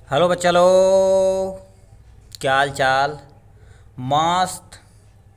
Hello बच्चा लोग, क्या हाल चाल। मस्त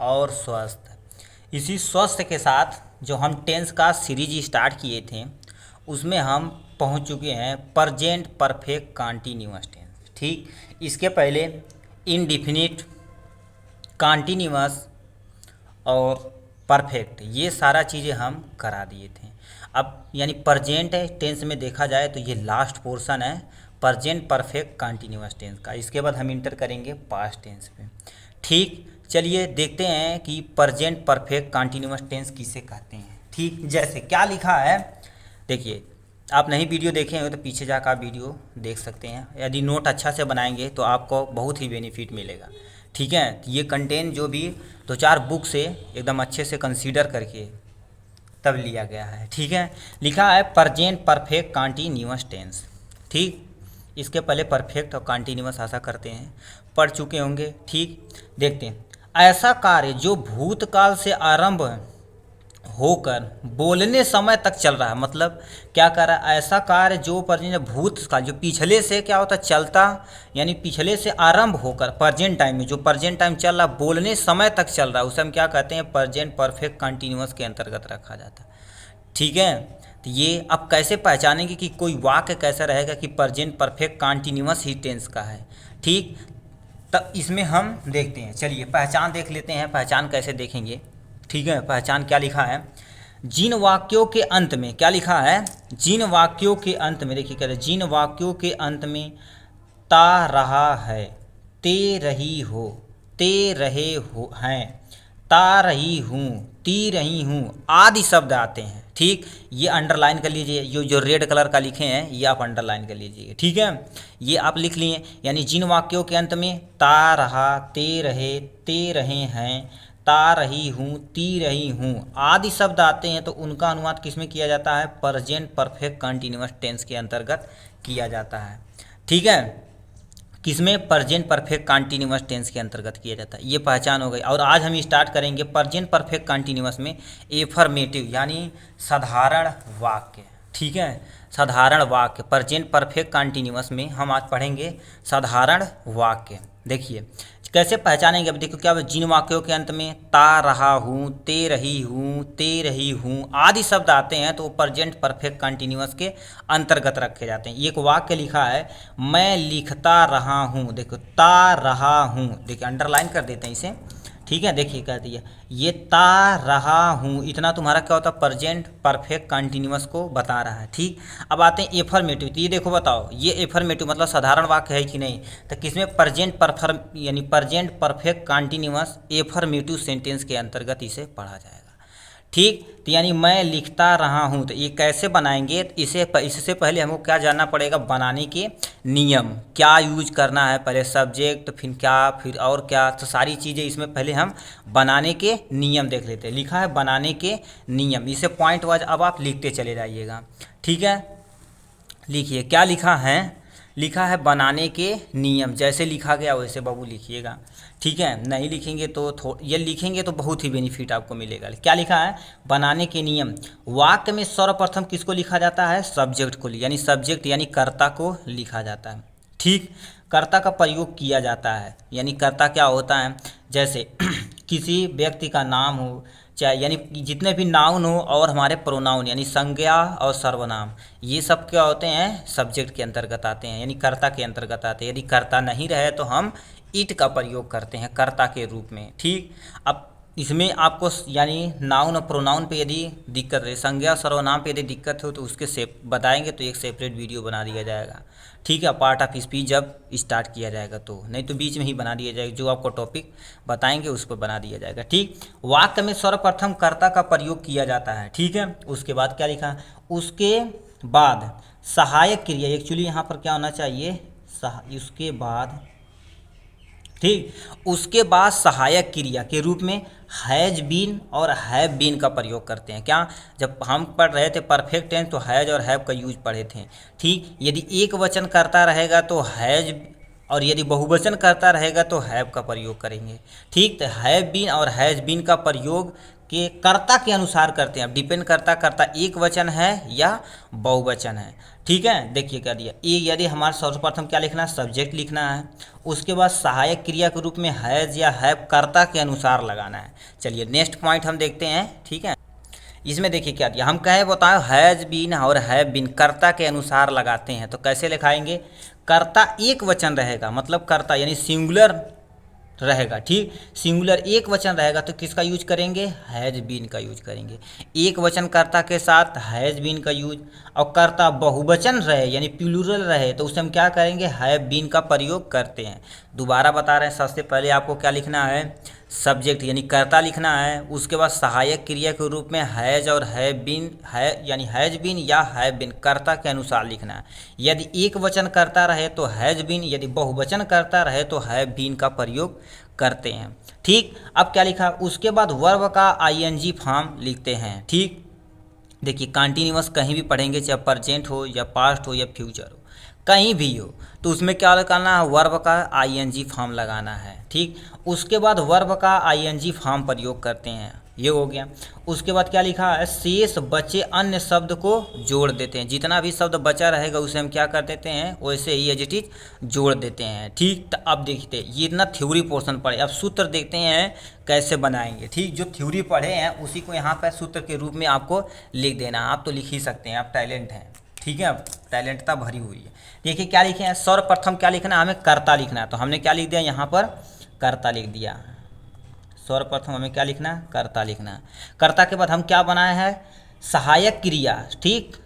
और स्वस्थ। इसी स्वस्थ के साथ जो हम टेंस का सीरीज स्टार्ट किए थे उसमें हम पहुंच चुके हैं प्रजेंट परफेक्ट कंटीन्यूअस टेंस। ठीक, इसके पहले इनडिफिनिट, कंटीन्यूअस और परफेक्ट, ये सारा चीज़ें हम करा दिए थे। अब यानी प्रजेंट टेंस में देखा जाए तो ये लास्ट पोर्शन है प्रजेंट परफेक्ट कंटिन्यूअस टेंस का। इसके बाद हम इंटर करेंगे पास्ट टेंस पे। ठीक, चलिए देखते हैं कि प्रजेंट परफेक्ट कंटिन्यूअस टेंस किसे कहते हैं। ठीक, जैसे क्या लिखा है देखिए, आप नहीं वीडियो देखे हो तो पीछे जाकर आप वीडियो देख सकते हैं। यदि नोट अच्छा से बनाएंगे तो आपको बहुत ही बेनिफिट मिलेगा। ठीक है, तो ये कंटेंट जो भी दो चार बुक से एकदम अच्छे से कंसीडर करके तब लिया गया है। ठीक है, लिखा है प्रजेंट परफेक्ट कंटीन्यूअस टेंस। ठीक, इसके पहले परफेक्ट और कंटीन्यूअस आशा करते हैं पढ़ चुके होंगे। ठीक, देखते हैं। ऐसा कार्य जो भूतकाल से आरंभ होकर बोलने समय तक चल रहा है, मतलब क्या कर रहा है, ऐसा कार्य जो प्रेजेंट भूतकाल जो पिछले से क्या होता है चलता, यानी पिछले से आरंभ होकर प्रेजेंट टाइम में जो प्रेजेंट टाइम चल रहा है बोलने समय तक चल रहा है उसे हम क्या कहते हैं प्रेजेंट परफेक्ट कंटिन्यूअस के अंतर्गत रखा जाता है। ठीक है, तो ये अब कैसे पहचानेंगे कि कोई वाक्य कैसा रहेगा कि प्रेजेंट परफेक्ट कंटिन्यूअस ही टेंस का है। ठीक, तब इसमें हम देखते हैं, चलिए पहचान देख लेते हैं। पहचान कैसे देखेंगे, ठीक है। पहचान क्या लिखा है, जिन वाक्यों के अंत में क्या लिखा है, जिन वाक्यों के अंत में देखिए, कह रहे जिन वाक्यों के अंत में ता रहा है, ते रही हो, ते रहे हो हैं, ता रही हूँ, ती रही हूँ आदि शब्द आते हैं। ठीक, ये अंडरलाइन कर लीजिए, ये जो रेड कलर का लिखे हैं ये आप अंडरलाइन कर लीजिए। ठीक है, ये आप लिख लिए, यानी जिन वाक्यों के अंत में ता रहा, ते रहे हैं, ता रही हूँ, ती रही हूँ आदि शब्द आते हैं तो उनका अनुवाद किस में किया जाता है, प्रेजेंट परफेक्ट कंटिन्यूअस टेंस के अंतर्गत किया जाता है। ठीक है, किसमें, प्रेजेंट परफेक्ट कंटिन्यूअस टेंस के अंतर्गत किया जाता है। ये पहचान हो गई। और आज हम स्टार्ट करेंगे प्रेजेंट परफेक्ट कंटिन्यूअस में एफर्मेटिव यानी साधारण वाक्य। ठीक है, साधारण वाक्य प्रेजेंट परफेक्ट कंटिन्यूअस में हम आज पढ़ेंगे साधारण वाक्य। देखिए कैसे पहचानेंगे, अब देखो क्या, जिन वाक्यों के अंत में ता रहा हूँ, ते रही हूँ आदि शब्द आते हैं तो वो प्रेजेंट परफेक्ट कंटिन्यूअस के अंतर्गत रखे जाते हैं। एक वाक्य लिखा है, मैं लिखता रहा हूँ, देखो ता रहा हूँ, देखिए अंडरलाइन कर देते हैं इसे। ठीक है, देखिए कह दिया ये ता रहा हूँ, इतना तुम्हारा क्या होता है प्रेजेंट परफेक्ट कंटिन्यूअस को बता रहा है। ठीक, अब आते हैं एफर्मेटिव। तो ये देखो बताओ, ये एफर्मेटिव मतलब साधारण वाक्य है कि नहीं, तो किसमें प्रेजेंट परफर यानी present perfect continuous affirmative sentence के अंतर्गत इसे पढ़ा जाएगा। ठीक, तो यानी मैं लिखता रहा हूँ, तो ये कैसे बनाएंगे, इससे पहले हमको क्या जानना पड़ेगा, बनाने के नियम, क्या यूज करना है, पहले सब्जेक्ट फिर क्या फिर और क्या, तो सारी चीज़ें इसमें पहले हम बनाने के नियम देख लेते हैं। लिखा है बनाने के नियम, इसे पॉइंट वाइज अब आप लिखते चले जाइएगा। ठीक है, लिखिए क्या लिखा है, लिखा है बनाने के नियम, जैसे लिखा गया वैसे बाबू लिखिएगा। ठीक है, नहीं लिखेंगे तो ये लिखेंगे तो बहुत ही बेनिफिट आपको मिलेगा। क्या लिखा है, बनाने के नियम। वाक्य में सर्वप्रथम किसको लिखा जाता है, सब्जेक्ट को, यानी सब्जेक्ट यानी कर्ता को लिखा जाता है। ठीक, कर्ता का प्रयोग किया जाता है, यानी कर्ता क्या होता है, जैसे किसी व्यक्ति का नाम हो, चाहे यानी जितने भी नाउन हो और हमारे प्रोनाउन यानी संज्ञा और सर्वनाम, ये सब क्या होते हैं सब्जेक्ट के अंतर्गत आते हैं, यानी कर्ता के अंतर्गत आते हैं। यदि कर्ता नहीं रहे तो हम इट का प्रयोग करते हैं कर्ता के रूप में। ठीक, अब इसमें आपको यानी नाउन और प्रोनाउन पे यदि दिक्कत रहे, संज्ञा सर्वनाम पे यदि दिक्कत हो तो उसके बताएंगे तो एक सेपरेट वीडियो बना दिया जाएगा। ठीक है, पार्ट ऑफ स्पीच जब स्टार्ट किया जाएगा तो, नहीं तो बीच में ही बना दिया जाएगा, जो आपको टॉपिक बताएंगे उस पर बना दिया जाएगा। ठीक, वाक्य में सर्वप्रथम कर्ता का प्रयोग किया जाता है। ठीक है, उसके बाद क्या लिखा, उसके बाद सहायक क्रिया, एक्चुअली यहाँ पर क्या होना चाहिए, उसके बाद, ठीक, उसके बाद सहायक क्रिया के रूप में हैज बीन और हैव बीन का प्रयोग करते हैं। क्या, जब हम पढ़ रहे थे परफेक्ट टेंस तो हैज और हैव का यूज पढ़े थे। ठीक, यदि एक वचन करता रहेगा तो हैज, और यदि बहुवचन करता रहेगा तो हैव का प्रयोग करेंगे। ठीक, तो हैव बीन और हैज बीन का प्रयोग कि कर्ता के अनुसार करते हैं। अब डिपेंड करता कर्ता एक वचन है या बहुवचन है। ठीक है, देखिए क्या दिया। ये यदि हमारा सर्वप्रथम क्या लिखना है, सब्जेक्ट लिखना है। उसके बाद सहायक क्रिया के रूप में हैज या हैव कर्ता के अनुसार लगाना है। चलिए नेक्स्ट पॉइंट हम देखते हैं। ठीक है, इसमें देखिए क्या दिया, हम कहे बताओ हैज बीन और हैव बीन कर्ता के अनुसार लगाते हैं तो कैसे लिखाएंगे। कर्ता एक वचन रहेगा, मतलब कर्ता यानी सिंगुलर रहेगा। ठीक, सिंगुलर एक वचन रहेगा तो किसका यूज करेंगे, हैज बीन का यूज करेंगे। एक वचन कर्ता के साथ हैज बीन का यूज, और कर्ता बहुवचन रहे यानी प्लूरल रहे तो उससे हम क्या करेंगे, हैव बीन का प्रयोग करते हैं। दोबारा बता रहे हैं, सबसे पहले आपको क्या लिखना है, सब्जेक्ट यानी कर्ता लिखना है। उसके बाद सहायक क्रिया के रूप में हैज और हैव बीन, है यानी हैज बीन या हैव बीन कर्ता के अनुसार लिखना है। यदि एक वचन करता रहे तो हैज बीन, यदि बहुवचन करता रहे तो हैव बीन का प्रयोग करते हैं। ठीक, अब क्या लिखा, उसके बाद वर्ब का आईएनजी फॉर्म लिखते हैं। ठीक, देखिए कंटिन्यूअस कहीं भी पढ़ेंगे, चाहे प्रेजेंट हो या पास्ट हो या फ्यूचर हो, कहीं भी हो तो उसमें क्या करना है, वर्ब का आईएनजी फॉर्म लगाना है। ठीक, उसके बाद वर्ब का आईएनजी फॉर्म प्रयोग करते हैं, ये हो गया। उसके बाद क्या लिखा है, शेष बचे अन्य शब्द को जोड़ देते हैं। जितना भी शब्द बचा रहेगा उसे हम क्या कर देते हैं, वैसे ही एज इट इज जोड़ देते हैं। ठीक, तो अब देखते हैं, ये इतना थ्योरी पोर्शन पढ़े, अब सूत्र देखते हैं कैसे बनाएंगे। ठीक, जो थ्योरी पढ़े हैं उसी को यहाँ पर सूत्र के रूप में आपको लिख देना। आप तो लिख ही सकते हैं, आप टैलेंट हैं। ठीक है, अब टैलेंटता भरी हुई है। देखिए क्या लिखे हैं, सर्वप्रथम क्या लिखना है, हमें कर्ता लिखना है तो हमने क्या लिख दिया, यहाँ पर कर्ता लिख दिया। सर्वप्रथम हमें क्या लिखना है, कर्ता लिखना है। कर्ता के बाद हम क्या बनाए हैं, सहायक क्रिया। ठीक,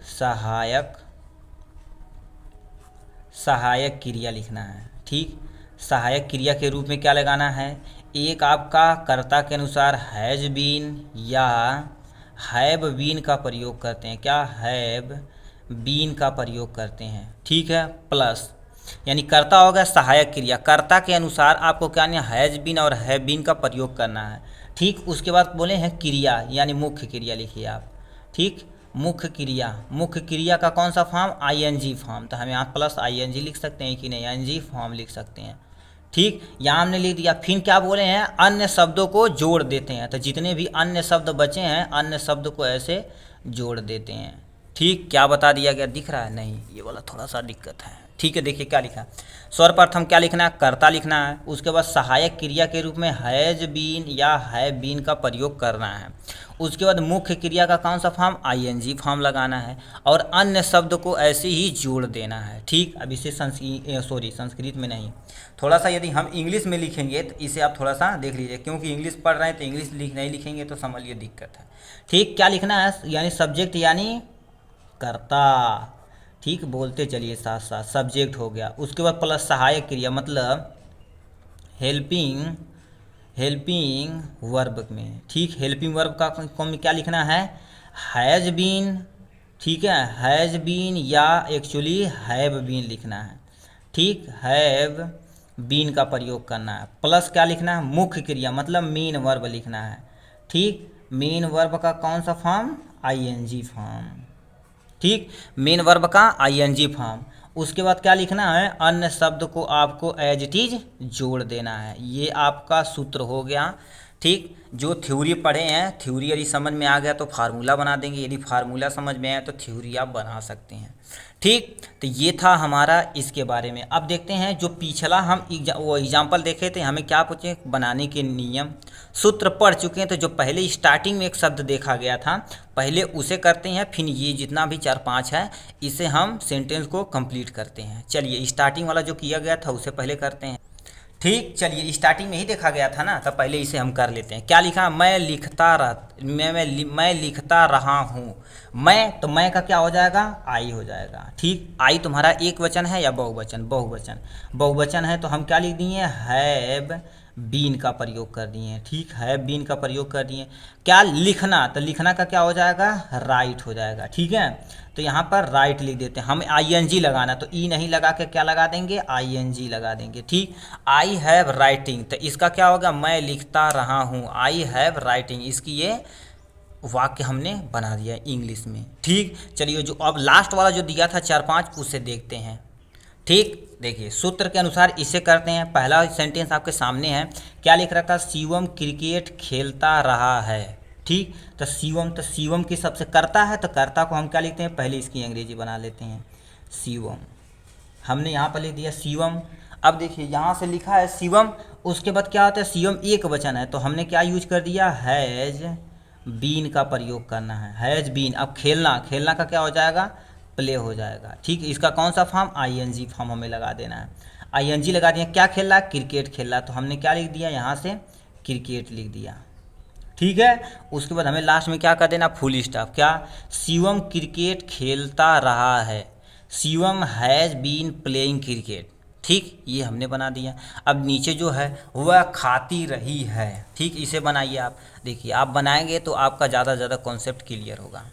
सहायक क्रिया लिखना है। ठीक, सहायक क्रिया के रूप में क्या लगाना है, एक आपका कर्ता के अनुसार हैज बीन या हैव बीन का प्रयोग करते हैं। क्या, हैव बीन का प्रयोग करते हैं। ठीक है, प्लस यानी कर्ता होगा सहायक क्रिया, कर्ता के अनुसार आपको क्या नहीं, हैज बीन और हैव बीन का प्रयोग करना है। ठीक, उसके बाद बोले हैं क्रिया यानी मुख्य क्रिया लिखिए आप। ठीक, मुख्य क्रिया का कौन सा फॉर्म, आईएनजी फॉर्म, तो हम यहाँ प्लस आईएनजी लिख सकते हैं कि नहीं, आईएनजी फॉर्म लिख सकते हैं। ठीक, यहाँ हमने लिख दिया। फिर क्या बोले हैं, अन्य शब्दों को जोड़ देते हैं, तो जितने भी अन्य शब्द बचे हैं अन्य शब्द को ऐसे जोड़ देते हैं। ठीक, क्या बता दिया गया, दिख रहा है, नहीं ये वाला थोड़ा सा दिक्कत है। ठीक है, देखिए क्या लिखा, सर्वप्रथम क्या लिखना है, कर्ता लिखना है। उसके बाद सहायक क्रिया के रूप में हैज बीन या हैव बीन का प्रयोग करना है। उसके बाद मुख्य क्रिया का कौन सा फॉर्म, आईएनजी फॉर्म लगाना है, और अन्य शब्द को ऐसे ही जोड़ देना है। ठीक, अब इसे संस्कृत में नहीं, थोड़ा सा यदि हम इंग्लिश में लिखेंगे तो इसे आप थोड़ा सा देख लीजिए, क्योंकि इंग्लिश पढ़ रहे हैं तो इंग्लिश नहीं लिखेंगे तो समझिए दिक्कत है। ठीक, क्या लिखना है, यानी सब्जेक्ट यानी कर्ता। ठीक, बोलते चलिए साथ साथ, सब्जेक्ट हो गया। उसके बाद प्लस सहायक क्रिया मतलब हेल्पिंग वर्ब में। ठीक, हेल्पिंग वर्ब का कौन क्या लिखना है, हैज बीन। ठीक है, हैज बीन या एक्चुअली हैव बीन लिखना है। ठीक, हैव बीन का प्रयोग करना है। प्लस क्या लिखना है, मुख्य क्रिया मतलब मेन वर्ब लिखना है। ठीक, मेन वर्ब का कौन सा फॉर्म, आईएनजी फॉर्म। ठीक, मेन वर्ब का आईएनजी फॉर्म। उसके बाद क्या लिखना है, अन्य शब्द को आपको एज इट इज जोड़ देना है। ये आपका सूत्र हो गया। ठीक, जो थ्योरी पढ़े हैं, थ्योरी यदि समझ में आ गया तो फार्मूला बना देंगे, यदि फार्मूला समझ में आया तो थ्योरी आप बना सकते हैं। ठीक, तो ये था हमारा इसके बारे में। अब देखते हैं जो पिछला हम वो एग्जाम्पल देखे थे, हमें क्या पूछे, बनाने के नियम सूत्र पढ़ चुके हैं। तो जो पहले स्टार्टिंग में एक शब्द देखा गया था पहले उसे करते हैं, फिर ये जितना भी 4-5 है इसे हम सेंटेंस को कंप्लीट करते हैं। चलिए स्टार्टिंग वाला जो किया गया था उसे पहले करते हैं। ठीक, चलिए स्टार्टिंग में ही देखा गया था ना, तो पहले इसे हम कर लेते हैं। क्या लिखा, मैं लिखता रहा हूँ। मैं, तो मैं का क्या हो जाएगा, आई हो जाएगा। ठीक, आई तुम्हारा एक वचन है या बहुवचन, बहुवचन है तो हम क्या लिख दिए, हैव बीन का प्रयोग कर दिए। ठीक, हैव बीन का प्रयोग कर दिए। क्या लिखना, तो लिखना का क्या हो जाएगा, राइट हो जाएगा। ठीक है, तो यहाँ पर राइट लिख देते हैं। हमें आईएनजी लगाना तो ई नहीं लगा के क्या लगा देंगे, आईएनजी लगा देंगे। ठीक, आई हैव राइटिंग, तो इसका क्या होगा, मैं लिखता रहा हूँ, आई हैव राइटिंग, इसकी ये वाक्य हमने बना दिया इंग्लिश में। ठीक, चलिए जो अब लास्ट वाला जो दिया था 4-5 उसे देखते हैं। ठीक, देखिए सूत्र के अनुसार इसे करते हैं। पहला सेंटेंस आपके सामने है, क्या लिख रखा, शिवम क्रिकेट खेलता रहा है। ठीक, तो शिवम, तो शिवम की सबसे कर्ता है, तो कर्ता को हम क्या लिखते हैं, पहले इसकी अंग्रेजी बना लेते हैं, शिवम। हमने यहाँ पर लिख दिया शिवम। अब देखिए यहाँ से लिखा है शिवम, उसके बाद क्या होता है, शिवम एक वचन है, तो हमने क्या यूज कर दिया, हैज बीन का प्रयोग करना है, हैज बीन। अब खेलना, खेलना का क्या हो जाएगा, प्ले हो जाएगा। ठीक, इसका कौन सा फॉर्म, आईएनजी फॉर्म हमें लगा देना है। आईएनजी लगा दिया, क्या खेल रहा है, क्रिकेट खेल रहा है, तो हमने क्या लिख दिया, यहाँ से क्रिकेट लिख दिया। ठीक है, उसके बाद हमें लास्ट में क्या कर देना, फुल स्टॉप। क्या, शिवम क्रिकेट खेलता रहा है, Shivam has been playing cricket. ठीक, ये हमने बना दिया। अब नीचे जो है वह खाती रही है। ठीक, इसे बनाइए आप। देखिए आप बनाएंगे तो आपका ज़्यादा से ज़्यादा कॉन्सेप्ट क्लियर होगा।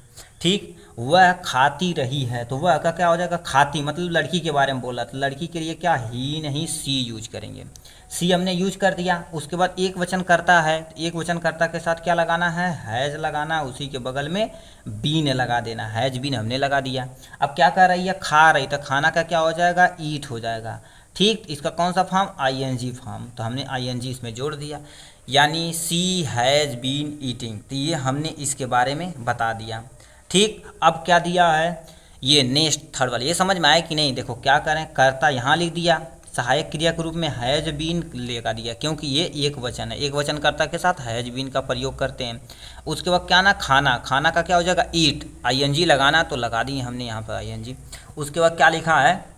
ठीक, वह खाती रही है, तो वह का क्या हो जाएगा, खाती, मतलब लड़की के बारे में बोला, तो लड़की के लिए क्या, ही नहीं सी यूज करेंगे। सी हमने यूज कर दिया। उसके बाद एक वचन करता है, एक वचन करता के साथ क्या लगाना है, हैज लगाना, उसी के बगल में बीन लगा देना, हैज बीन हमने लगा दिया। अब क्या कर रही है, खा रही, तो खाना का क्या हो जाएगा, ईट हो जाएगा। ठीक, इसका कौन सा फॉर्म, आईएनजी फॉर्म, तो हमने आईएनजी इसमें जोड़ दिया, यानी सी हैज़ बीन ईटिंग। तो ये हमने इसके बारे में बता दिया। ठीक, अब क्या दिया है, ये नेक्स्ट थर्ड वाला, ये समझ में आया कि नहीं। देखो क्या करें, कर्ता यहाँ लिख दिया, सहायक क्रिया के रूप में हैज बीन लगा दिया, क्योंकि ये एक वचन है, एक वचन कर्ता के साथ हैज बीन का प्रयोग करते हैं। उसके बाद क्या ना, खाना, खाना का क्या हो जाएगा, ईट, आईएनजी लगाना, तो लगा दिए हमने यहाँ पर आईएनजी। उसके बाद क्या लिखा है,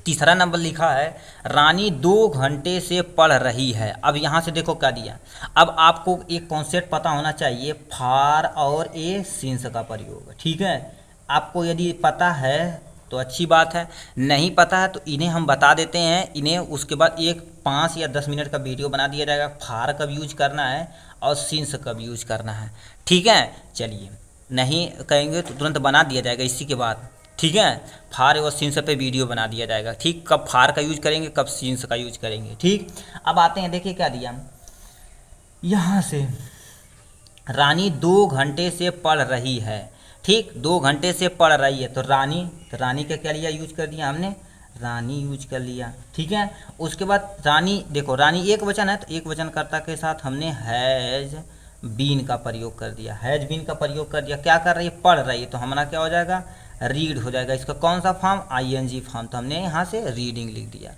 तीसरा नंबर लिखा है, रानी 2 घंटे से पढ़ रही है। अब यहाँ से देखो क्या दिया, अब आपको एक कॉन्सेप्ट पता होना चाहिए, फार और ए सिंस का प्रयोग। ठीक है, आपको यदि पता है तो अच्छी बात है, नहीं पता है तो इन्हें हम बता देते हैं, इन्हें उसके बाद एक 5 या 10 मिनट का वीडियो बना दिया जाएगा, फार कब यूज करना है और सिंस कब यूज करना है। ठीक है, चलिए, नहीं कहेंगे तो तुरंत बना दिया जाएगा इसी के बाद। ठीक है, फार और सिंस पे वीडियो बना दिया जाएगा। ठीक, कब फार का यूज करेंगे, कब सिंस का यूज करेंगे। ठीक, अब आते हैं, देखिए क्या दिया यहाँ से, रानी 2 घंटे से पढ़ रही है। ठीक, 2 घंटे से पढ़ रही है, तो रानी, तो रानी का क्या लिया, यूज कर दिया हमने, रानी यूज कर लिया। ठीक है, उसके बाद रानी, देखो रानी एक वचन है, तो एक वचन कर्ता के साथ हमने हैज बीन का प्रयोग कर दिया, हैज बीन का प्रयोग कर दिया। क्या कर रही है, पढ़ रही है, तो हमारा क्या हो जाएगा, रीड हो जाएगा। इसका कौन सा फॉर्म, आईएनजी फॉर्म, तो हमने यहाँ से रीडिंग लिख दिया।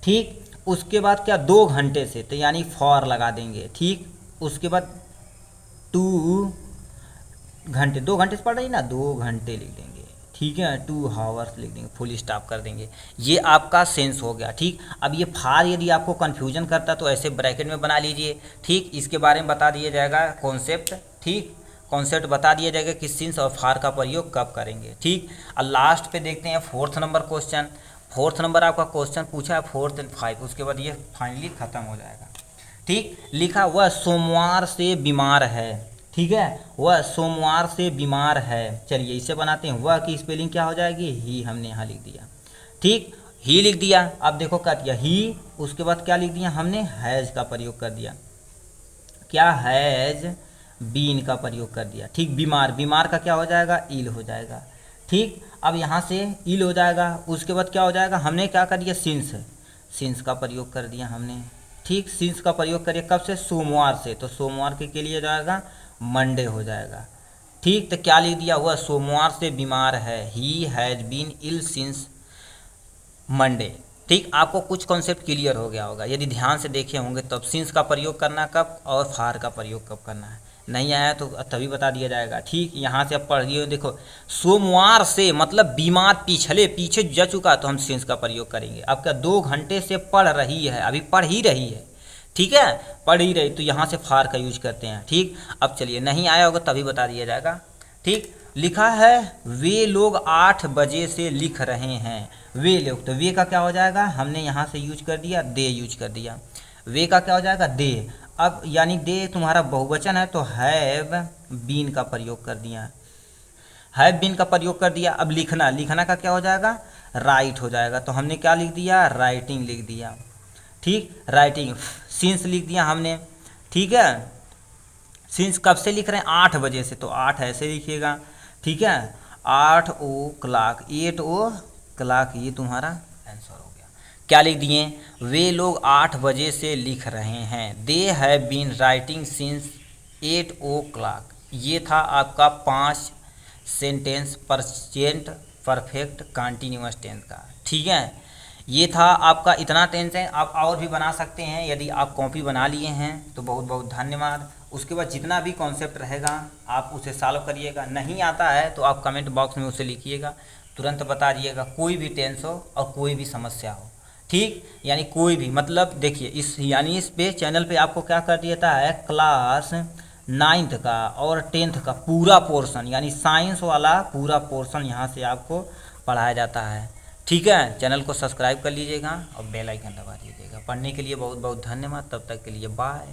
ठीक, उसके बाद क्या, 2 घंटे से, तो यानी फॉर लगा देंगे। ठीक, उसके बाद 2 घंटे, 2 घंटे से पढ़ रही ना, 2 घंटे लिख देंगे। ठीक है, 2 हावर्स लिख देंगे, फुल स्टॉप कर देंगे। ये आपका सेंस हो गया। ठीक, अब ये फार यदि आपको कन्फ्यूजन करता तो ऐसे ब्रैकेट में बना लीजिए। ठीक, इसके बारे में बता दिया जाएगा कॉन्सेप्ट। ठीक, कॉन्सेप्ट बता दिया जाएगा कि सिंस और फार का प्रयोग कब करेंगे। ठीक, और लास्ट पे देखते हैं 4th number question. 4th number आपका क्वेश्चन पूछा है 4th और 5, उसके बाद ये फाइनली खत्म हो जाएगा। ठीक, लिखा वह सोमवार से बीमार है। ठीक है, वह सोमवार से बीमार है। चलिए इसे बनाते हैं, वह की स्पेलिंग क्या हो जाएगी, ही हमने यहाँ लिख दिया। ठीक, ही लिख दिया। अब देखो क्या किया, ही, उसके बाद क्या लिख दिया हमने, हैज का प्रयोग कर दिया। क्या, हैज बीन का प्रयोग कर दिया। ठीक, बीमार, बीमार का क्या हो जाएगा, इल हो जाएगा। ठीक, अब यहाँ से इल हो जाएगा। उसके बाद क्या हो जाएगा, हमने क्या कर दिया, सिंस, सिंस का प्रयोग कर दिया हमने। ठीक, सिंस का प्रयोग करिए कब से, सोमवार से, तो सोमवार के लिए जाएगा मंडे हो जाएगा। ठीक, तो क्या लिख दिया, हुआ सोमवार से बीमार है, he has been ill since Monday. ठीक, आपको कुछ कॉन्सेप्ट क्लियर हो गया होगा, यदि ध्यान से देखे होंगे तब सिंस का प्रयोग करना कब और फार का प्रयोग कब करना है। नहीं आया तो तभी बता दिया जाएगा। ठीक, यहाँ से अब पढ़िए, देखो सोमवार से मतलब बीमार पीछे जा चुका, तो हम सिंस का प्रयोग करेंगे। अब क्या, 2 घंटे से पढ़ रही है, अभी पढ़ ही रही है। ठीक है, पढ़ ही रही, तो यहाँ से फार का यूज करते हैं। ठीक, अब चलिए, नहीं आया होगा तभी बता दिया जाएगा। ठीक, लिखा है वे लोग 8 बजे से लिख रहे हैं, वे लोग, तो वे का क्या हो जाएगा, हमने यहाँ से यूज कर दिया, दे यूज कर दिया। वे का क्या हो जाएगा, दे। अब यानी दे तुम्हारा बहुवचन है, तो हैव बीन का प्रयोग कर दिया, हैव बीन का प्रयोग कर दिया। अब लिखना, लिखना का क्या हो जाएगा, राइट हो जाएगा, तो हमने क्या लिख दिया, राइटिंग लिख दिया। ठीक, राइटिंग, सिंस लिख दिया हमने। ठीक है, सिंस कब से लिख रहे हैं, 8 बजे से, तो 8 ऐसे लिखिएगा। ठीक है, 8 ओ क्लाक, 8 ओ क्लाक, ये तुम्हारा आंसर हो गया। क्या लिख दिए, वे लोग 8 बजे से लिख रहे हैं, they have been writing since 8 o'clock। ये था आपका 5 sentence present perfect continuous tense का। ठीक है, ये था आपका इतना टेंस है। आप और भी बना सकते हैं, यदि आप कॉपी बना लिए हैं तो बहुत बहुत धन्यवाद। उसके बाद जितना भी कॉन्सेप्ट रहेगा आप उसे सॉल्व करिएगा। नहीं आता है तो आप कमेंट बॉक्स में उसे लिखिएगा, तुरंत बता दिएगा, कोई भी टेंस हो और कोई भी समस्या हो। ठीक, यानी कोई भी, मतलब देखिए इस यानी इस पे चैनल पे आपको क्या कर दिया है, क्लास 9th का और 10th का पूरा पोर्शन, यानी साइंस वाला पूरा पोर्शन यहाँ से आपको पढ़ाया जाता है। ठीक है, चैनल को सब्सक्राइब कर लीजिएगा और बेल आइकन दबा दीजिएगा। पढ़ने के लिए बहुत बहुत धन्यवाद। तब तक के लिए बाय।